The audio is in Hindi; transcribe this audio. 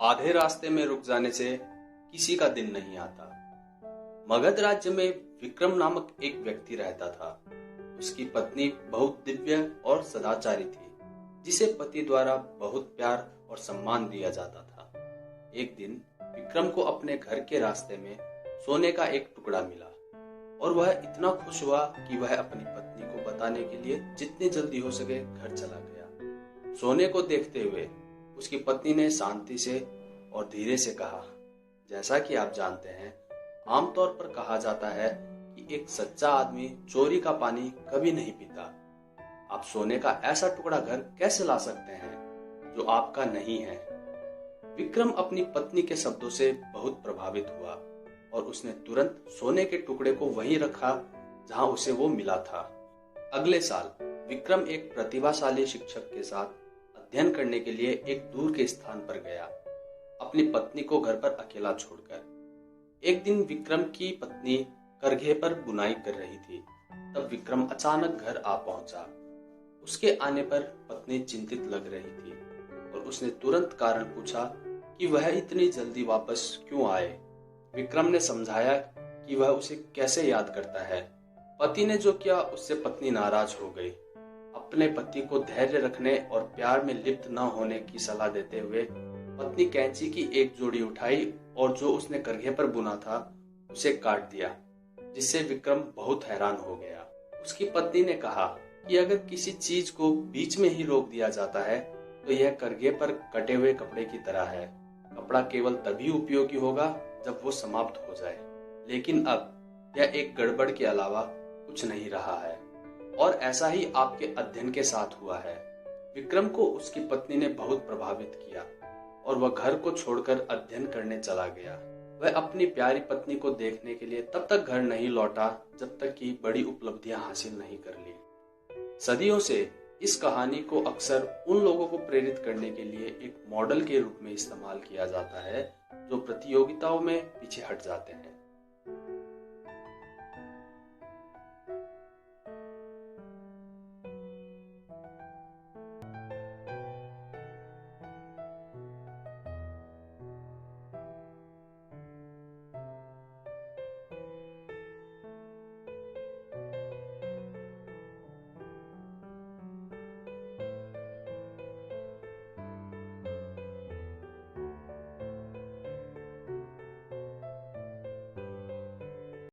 आधे रास्ते में रुक जाने से किसी का दिन नहीं आता। मगध राज्य में विक्रम नामक एक व्यक्ति रहता था। उसकी पत्नी बहुत दिव्य और सदाचारी थी, जिसे पति द्वारा बहुत प्यार और सम्मान दिया जाता था। एक दिन विक्रम को अपने घर के रास्ते में सोने का एक टुकड़ा मिला और वह इतना खुश हुआ कि वह अपनी पत्नी को बताने के लिए जितनी जल्दी हो सके घर चला गया। सोने को देखते हुए उसकी पत्नी ने शांति से और धीरे से कहा, जैसा कि आप जानते हैं, आमतौर पर कहा जाता है कि एक सच्चा आदमी चोरी का पानी कभी नहीं पीता। आप सोने का ऐसा टुकड़ा घर कैसे ला सकते हैं जो आपका नहीं है? विक्रम अपनी पत्नी के शब्दों से बहुत प्रभावित हुआ और उसने तुरंत सोने के टुकड़े को वहीं रखा जहां उसे वो मिला था। अगले साल विक्रम एक प्रतिभाशाली शिक्षक के साथ अध्ययन करने के लिए एक दूर के स्थान पर गया, अपनी पत्नी को घर पर अकेला छोड़कर। एक दिन विक्रम की पत्नी करघे पर बुनाई कर रही थी। तब विक्रम अचानक घर आ पहुंचा। उसके आने पर पत्नी चिंतित लग रही थी और उसने तुरंत कारण पूछा कि वह इतनी जल्दी वापस क्यों आए। विक्रम ने समझाया कि वह उसे कैसे याद करता है। पति ने जो किया उससे पत्नी नाराज हो गई। अपने पति को धैर्य रखने और प्यार में लिप्त न होने की सलाह देते हुए पत्नी कैंची की एक जोड़ी उठाई और जो उसने करघे पर बुना था उसे काट दिया, जिससे विक्रम बहुत हैरान हो गया। उसकी पत्नी ने कहा कि अगर किसी चीज को बीच में ही रोक दिया जाता है तो यह करघे पर कटे हुए कपड़े की तरह है। कपड़ा केवल तभी उपयोगी होगा जब वो समाप्त हो जाए, लेकिन अब यह एक गड़बड़ के अलावा कुछ नहीं रहा है। और ऐसा ही आपके अध्ययन के साथ हुआ है। विक्रम को उसकी पत्नी ने बहुत प्रभावित किया और वह घर को छोड़कर अध्ययन करने चला गया। वह अपनी प्यारी पत्नी को देखने के लिए तब तक घर नहीं लौटा जब तक कि बड़ी उपलब्धियां हासिल नहीं कर ली। सदियों से इस कहानी को अक्सर उन लोगों को प्रेरित करने के लिए एक मॉडल के रूप में इस्तेमाल किया जाता है जो प्रतियोगिताओं में पीछे हट जाते हैं।